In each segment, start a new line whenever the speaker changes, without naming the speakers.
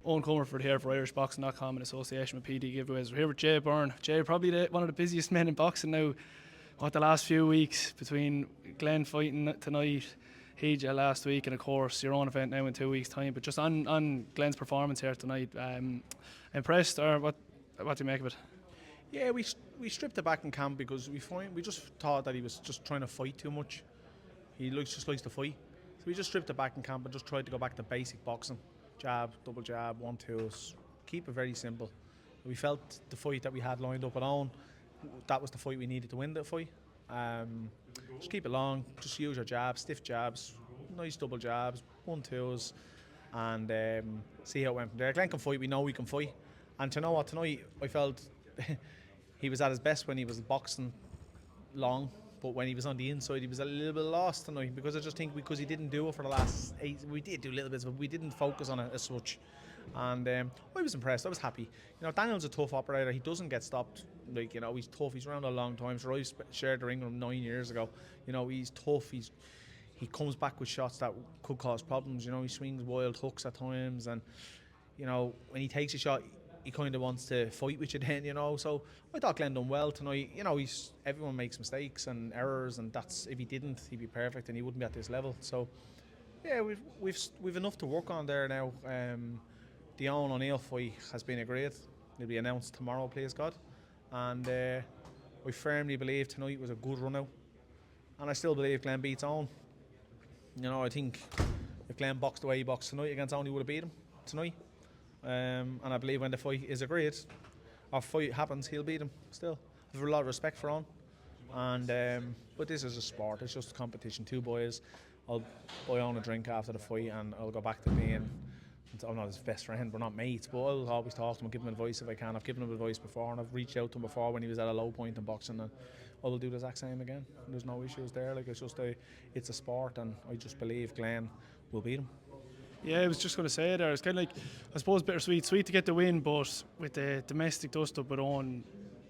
Owen Comerford here for IrishBoxing.com in association with PD Giveaways. We're here with Jay Byrne. Jay, probably one of the busiest men in boxing now. What, the last few weeks between Glenn fighting tonight, Hija last week, and of course your own event now in 2 weeks' time. But just on Glenn's performance here tonight, impressed, or what do you make of it?
Yeah, we stripped it back in camp because we just thought that he was just trying to fight too much. He just likes to fight. So we just stripped it back in camp and just tried to go back to basic boxing. Jab, double jab, 1-2s. Keep it very simple. We felt the fight that we had lined up at Owen, that was the fight we needed to win that fight. Just keep it long, just use your jabs, stiff jabs, nice double jabs, 1-2s, and see how it went from there. Glenn can fight, we know we can fight. And you know what, tonight I felt he was at his best when he was boxing long, but when he was on the inside he was a little bit lost tonight, because I just think because he didn't do it for the last 8, we did do little bits, but we didn't focus on it as such. And I was impressed, I was happy. You know, Daniel's a tough operator, he doesn't get stopped. Like, you know, he's tough, he's around a long time. So I shared the ring with him 9 years ago. You know, he's tough, he comes back with shots that could cause problems. You know, he swings wild hooks at times, and you know, when he takes a shot, he kind of wants to fight with you then, you know. So I thought Glenn done well tonight. You know, everyone makes mistakes and errors, and that's, if he didn't, he'd be perfect and he wouldn't be at this level. So yeah, we've enough to work on there now. The Owen O'Neill fight has been agreed. It'll be announced tomorrow, please God. And I firmly believe tonight was a good run out. And I still believe Glenn beats Owen. You know, I think if Glenn boxed the way he boxed tonight against Owen, he would have beat him tonight. And I believe when the fight is agreed, or fight happens, he'll beat him still. I have a lot of respect for Owen. And but this is a sport, it's just a competition. Two boys, I'll buy Owen a drink after the fight and I'll go back to being, I'm not his best friend, we're not mates, but I'll always talk to him and give him advice if I can. I've given him advice before, and I've reached out to him before when he was at a low point in boxing, and I will do the exact same again. There's no issues there. Like, it's just it's a sport, and I just believe Glenn will beat him.
Yeah, I was just going to say there, it's kind of like, I suppose, bittersweet. Sweet to get the win, but with the domestic dust-up with Owen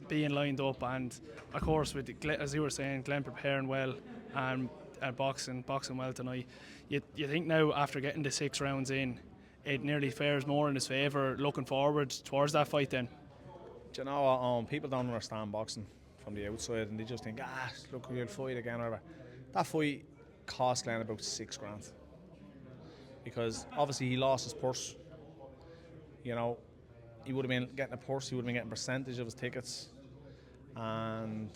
being lined up, and of course with the, as you were saying, Glenn preparing well and boxing well tonight, you think now after getting the 6 rounds in, it nearly fares more in his favour looking forward towards that fight then?
Do you know what, people don't understand boxing from the outside, and they just think, look, we'll fight again or whatever. That fight cost Glenn about $6,000, because obviously he lost his purse. You know, he would have been getting a purse, he would have been getting a percentage of his tickets, and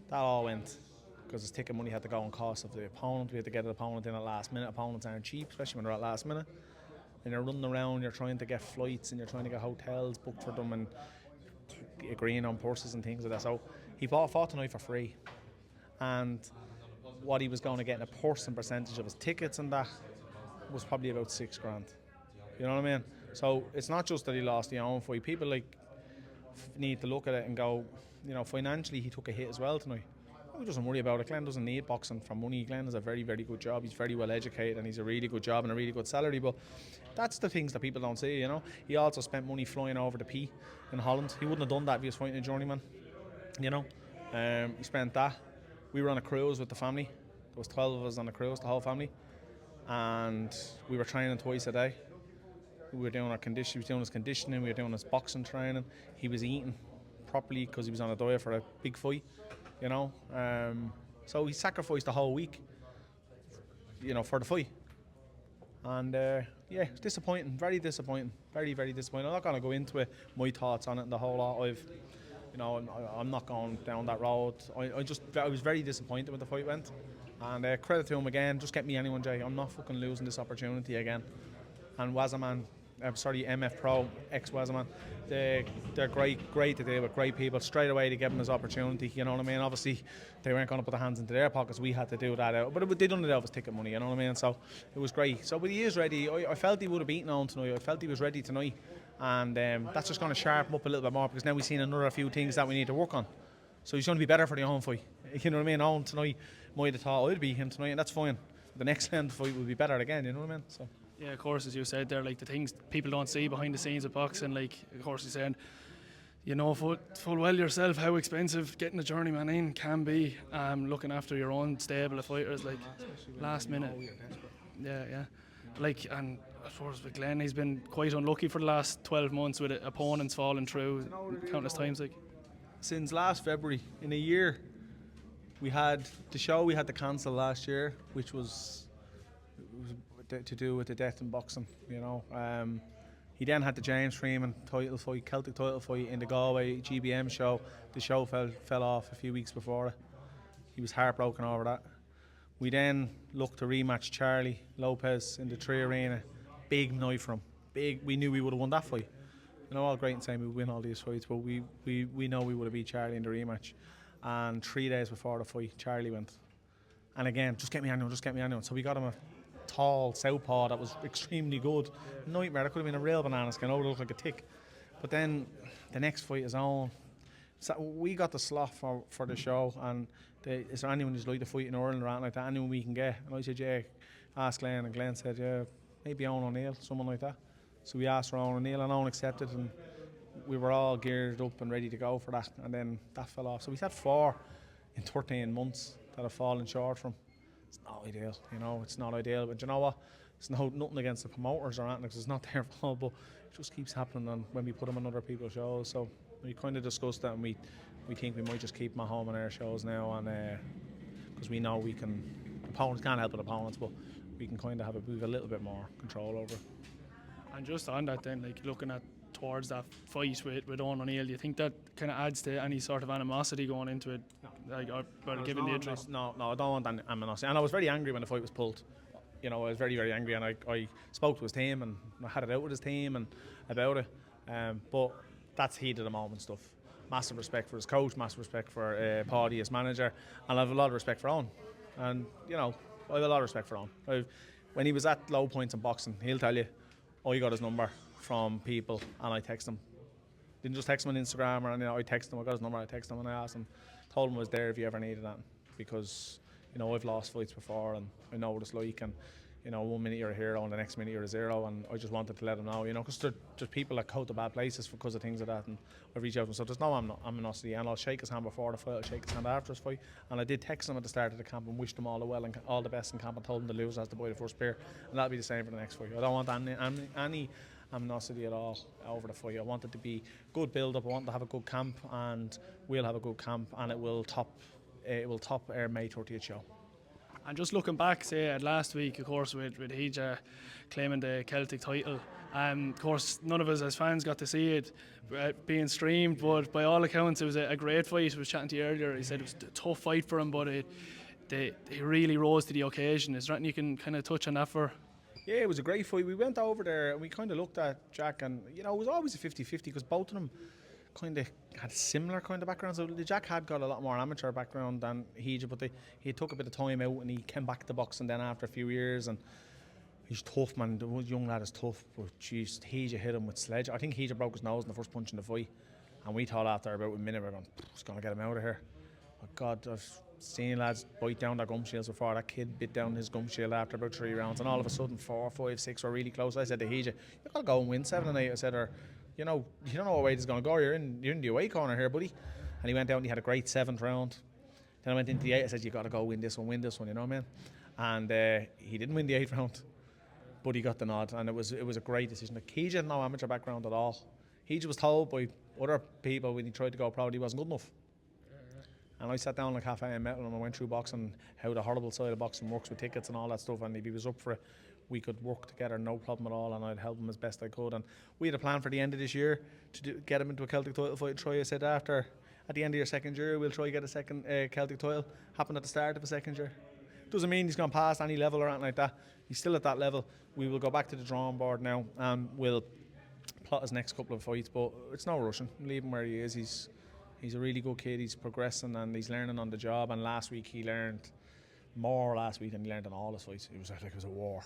that all went because his ticket money had to go on cost of the opponent. We had to get an opponent in at last minute. Opponents aren't cheap, especially when they're at last minute. And you're running around, you're trying to get flights and you're trying to get hotels booked for them and agreeing on purses and things like that. So he fought tonight for free. And what he was going to get in a purse and percentage of his tickets and that was probably about $6,000. You know what I mean? So it's not just that he lost the Owen fight. People need to look at it and go, you know, financially he took a hit as well tonight. He doesn't worry about it. Glenn doesn't need boxing for money. Glenn has a very, very good job. He's very well educated and he's a really good job and a really good salary. But that's the things that people don't see, you know. He also spent money flying over to P in Holland. He wouldn't have done that if he was fighting a journeyman, you know. He spent that. We were on a cruise with the family. There was 12 of us on a cruise, the whole family. And we were training twice a day. We were doing our conditioning. He was doing his conditioning. We were doing his boxing training. He was eating properly because he was on a diet for a big fight. You know, so he sacrificed the whole week, you know, for the fight. And yeah, it's disappointing, very disappointing, very, very disappointing. I'm not going to go into it, my thoughts on it and the whole lot. I'm not going down that road. I was very disappointed when the fight went. And credit to him again, just get me anyone, Jay. I'm not fucking losing this opportunity again. And Wazaman, MF Pro, ex-Wazaman, they're great to deal with, great people. Straight away to give him his opportunity, you know what I mean? Obviously, they weren't going to put their hands into their pockets, we had to do that out. But they done it out of his ticket money, you know what I mean? So it was great. So, but he is ready. I felt he would have beaten on tonight. I felt he was ready tonight. And that's just going to sharpen up a little bit more, because now we've seen another few things that we need to work on. So he's going to be better for the Owen fight. You know what I mean? Owen tonight might have thought I'd beat him tonight, and that's fine. The next fight will be better again, you know what I mean? So.
Yeah, of course, as you said there, like the things people don't see behind the scenes of boxing, like, of course, you're saying, you know full well yourself how expensive getting a journeyman in can be, looking after your own stable of fighters, like last minute. Yeah. like, and I suppose with Glenn, he's been quite unlucky for the last 12 months with opponents falling through countless times. Like,
since last February, in a year, we had the show we had to cancel last year, which was to do with the death in boxing. You know, he then had the James Freeman title fight, Celtic title fight in the Galway GBM show. The show fell off a few weeks before it. He was heartbroken over that. We then looked to rematch Charlie Lopez in the Tree Arena. Big night for him. Big. We knew we would have won that fight. You know, all great and saying we win all these fights, but we know we would have beat Charlie in the rematch. And 3 days before the fight, Charlie went. And again, just get me anyone, just get me anyone. So we got him a tall southpaw that was extremely good. Nightmare. That could have been a real banana skin. Oh, it looked like a tick. But then the next fight is on. So we got the slot for the show, and is there anyone who's like to fight in Ireland or anything like that? Anyone we can get? And I said, yeah, ask Glenn. And Glenn said, yeah, maybe Owen O'Neill, someone like that. So we asked for Owen O'Neill, and Owen accepted, and we were all geared up and ready to go for that. And then that fell off. So we had 4 in 13 months that have fallen short from. It's not ideal, you know. It's not ideal, but you know what? It's nothing against the promoters or anything, because it's not their fault, but it just keeps happening on when we put them on other people's shows. So we kind of discussed that, and we think we might just keep them at home on our shows now, and because we know we can. Opponents can't help with opponents, but we can kind of have a little bit more control over it.
and just on that, then, like, looking at towards that fight with Owen O'Neill, do you think that kind of adds to any sort of animosity going into it? No. Like, or given the interest?
No, I don't want animosity. And I was very angry when the fight was pulled. You know, I was very, very angry, and I spoke to his team, and I had it out with his team and about it. But that's heat of the moment stuff. Massive respect for his coach, massive respect for Paddy, his manager, and I have a lot of respect for Owen. And, you know, I have a lot of respect for Owen. When he was at low points in boxing, he'll tell you, I got his number from people and I text him. Didn't just text him on Instagram or anything, I text him, I got his number, I text him and I asked him, told him I was there if you ever needed that. Because, you know, I've lost fights before and I know what it's like, and, you know, 1 minute you're a hero and the next minute you're a zero, and I just wanted to let him know, you know, because there's people that go to bad places because of things like that, and I reach out to him, so there's no animosity, and I'll shake his hand before the fight, I'll shake his hand after his fight, and I did text him at the start of the camp and wished him all the well and all the best in camp, and told him the loser has to buy the first beer, and that'll be the same for the next fight. I don't want any animosity at all over the fight. I want it to be good build up, I want to have a good camp, and we'll have a good camp, and it will top our May 30th show.
And just looking back, say, at last week, of course, with Hija claiming the Celtic title, of course, none of us as fans got to see it being streamed, but by all accounts, it was a great fight. I was chatting to you earlier, he said it was a tough fight for him, but they really rose to the occasion. Is there anything you can kind of touch on that for?
Yeah, it was a great fight. We went over there and we kind of looked at Jack, and, you know, it was always a 50-50 because both of them kind of had similar kind of backgrounds. So Jack had got a lot more amateur background than Hija, but he took a bit of time out and he came back to boxing then after a few years, and he's tough, man. The young lad is tough, but jeez, Hija hit him with sledge. I think Hija broke his nose in the first punch in the fight, and we thought after about a minute we're going, it's going to get him out of here. But God, I've seen lads bite down their gum shields before. That kid bit down his gum shield after about 3 rounds, and all of a sudden 4, 5, 6 were really close. I said to Hija, you got to go and win 7 and 8. I said, or, you know, you don't know what way this is going to go. You're in the away corner here, buddy. And he went out and he had a great 7th round. Then I went into the 8th. I said, you got to go win this one, you know, man. And he didn't win the 8th round, but he got the nod, and it was a great decision. Like, Hija had no amateur background at all. Hija was told by other people when he tried to go pro he wasn't good enough. And I sat down in a cafe and met him, and I went through boxing, how the horrible side of boxing works with tickets and all that stuff, and if he was up for it, we could work together, no problem at all, and I'd help him as best I could. And we had a plan for the end of this year to get him into a Celtic title fight and try. I said at the end of your second year we'll try to get a second Celtic title. Happened at the start of a second year. Doesn't mean he's gone past any level or anything like that. He's still at that level. We will go back to the drawing board now and we'll plot his next couple of fights, but it's no rushing. Leave him where he is. He's a really good kid. He's progressing and he's learning on the job, and last week he learned more than he learned in all his fights. It was like it was a war.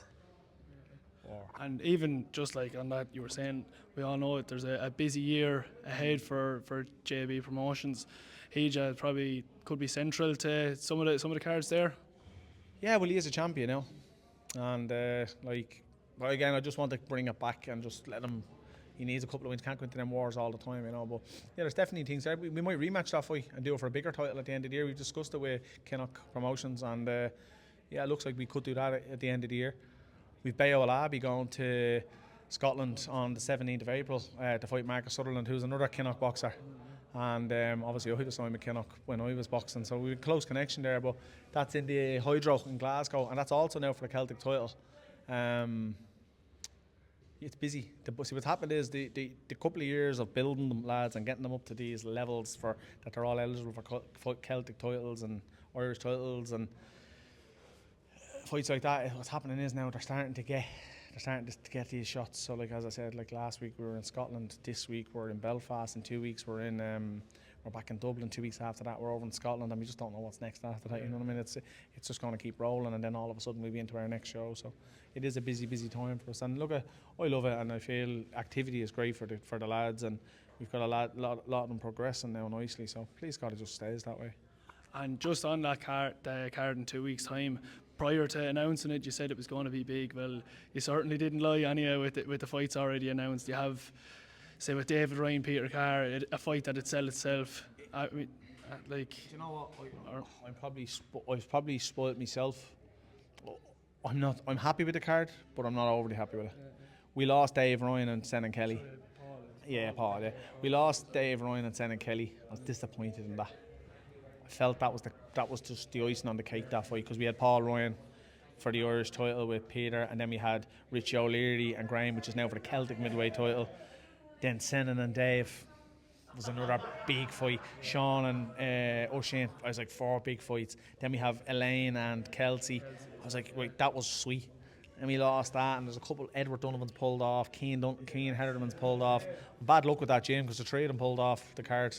And even just like on that, you were saying, we all know it, there's a busy year ahead for JB Promotions. Hija probably could be central to some of the cards there.
Yeah, well, he is a champion now, and again, I just want to bring it back and just let him. He needs a couple of wins. Can't go into them wars all the time, you know. But yeah, there's definitely things there. We might rematch that fight and do it for a bigger title at the end of the year. We've discussed it with Kinnock Promotions, and yeah, it looks like we could do that at the end of the year. we've Bayo Alabi going to Scotland on the 17th of April to fight Marcus Sutherland, who's another Kinnock boxer. And obviously I was signed with Kinnock when I was boxing, so we had a close connection there. But that's in the Hydro in Glasgow, and that's also now for the Celtic title. It's busy. See, what's happened is the couple of years of building them lads and getting them up to these levels for that they're all eligible for Celtic titles and Irish titles and fights like that. What's happening is now they're starting to get these shots. So like as I said, like last week we were in Scotland, this week we're in Belfast, in 2 weeks we're back in Dublin, 2 weeks after that we're over in Scotland, and we just don't know what's next after that. You know what I mean? It's just going to keep rolling, and then all of a sudden we'll be into our next show. So it is a busy time for us. And look, I love it, and I feel activity is great for the lads, and we've got a lot of them progressing now nicely. So please God, it just stays that way.
And just on that the card in 2 weeks' time, prior to announcing it, you said it was going to be big. Well, you certainly didn't lie anyhow with the fights already announced. You have, say, with David Ryan, Peter Carr, a fight that'd sell itself. I mean, like. Do you know what? I've probably spoiled myself. I'm happy with the card, but I'm not overly happy with it. We lost Dave Ryan and Senan Kelly. Paul. Yeah. We lost Dave Ryan and Senan Kelly. I was disappointed in that. I felt that was just the icing on the cake, that fight, because we had Paul Ryan for the Irish title with Peter, and then we had Richie O'Leary and Graham, which is now for the Celtic middleweight title. Then Senan and Dave was another big fight. Sean and O'Shane, I was like 4 big fights. Then we have Elaine and Kelsey. I was like, wait, that was sweet. And we lost that, and there's a couple. Edward Donovan's pulled off, Keane Herderman's pulled off. Bad luck with that, Jim, because the 3 of them pulled off the card.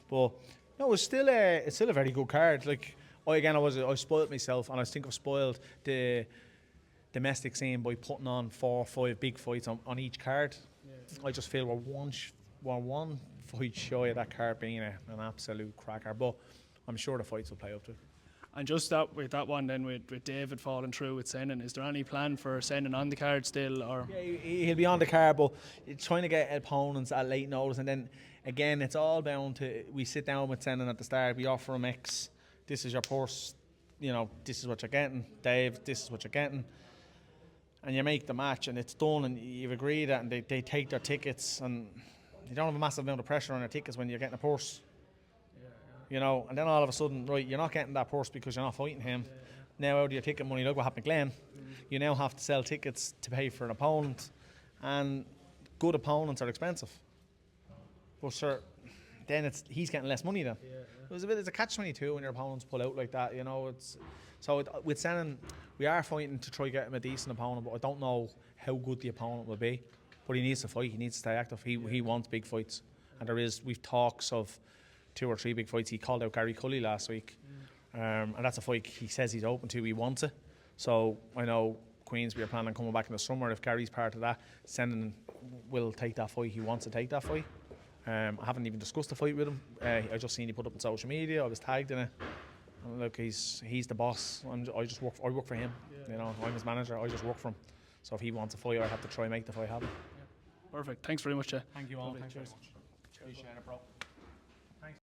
But no, it's still a very good card. Like I spoiled myself, and I think I've spoiled the domestic scene by putting on 4 or 5 big fights on each card. Yeah. I just feel we're one fight shy of that card being an absolute cracker. But I'm sure the fights will play up to it. And just that with that one then with David falling through with Senan, is there any plan for Senan on the card still? Or
yeah, he'll be on the card, but trying to get opponents at late notice, and then again it's all down to, we sit down with Senan at the start, we offer him X, this is your purse, this is what you're getting, Dave, this is what you're getting, and you make the match and it's done and you've agreed that, and they take their tickets, and you don't have a massive amount of pressure on your tickets when you're getting a purse. And then all of a sudden, right, you're not getting that purse because you're not fighting him. Now out of your ticket money, look what happened to Glenn. You now have to sell tickets to pay for an opponent, and good opponents are expensive. But sure, then he's getting less money then. It's a catch-22 when your opponents pull out like that. With Senan, we are fighting to try get him a decent opponent, but I don't know how good the opponent will be. But he needs to fight. He needs to stay active. He wants big fights, and we've talks of 2 or 3 big fights. He called out Gary Cully last week, and that's a fight he says he's open to. He wants it. So I know Queensbury are planning on coming back in the summer. If Gary's part of that, Senan will take that fight. He wants to take that fight. I haven't even discussed the fight with him. I just seen he put up on social media. I was tagged in it. And look, he's the boss. I work for him. I'm his manager. I just work for him. So if he wants a fight, I have to try and make the fight happen.
Perfect. Thanks very much, Jay.
Thank you all. Thanks very much. Appreciate it, bro.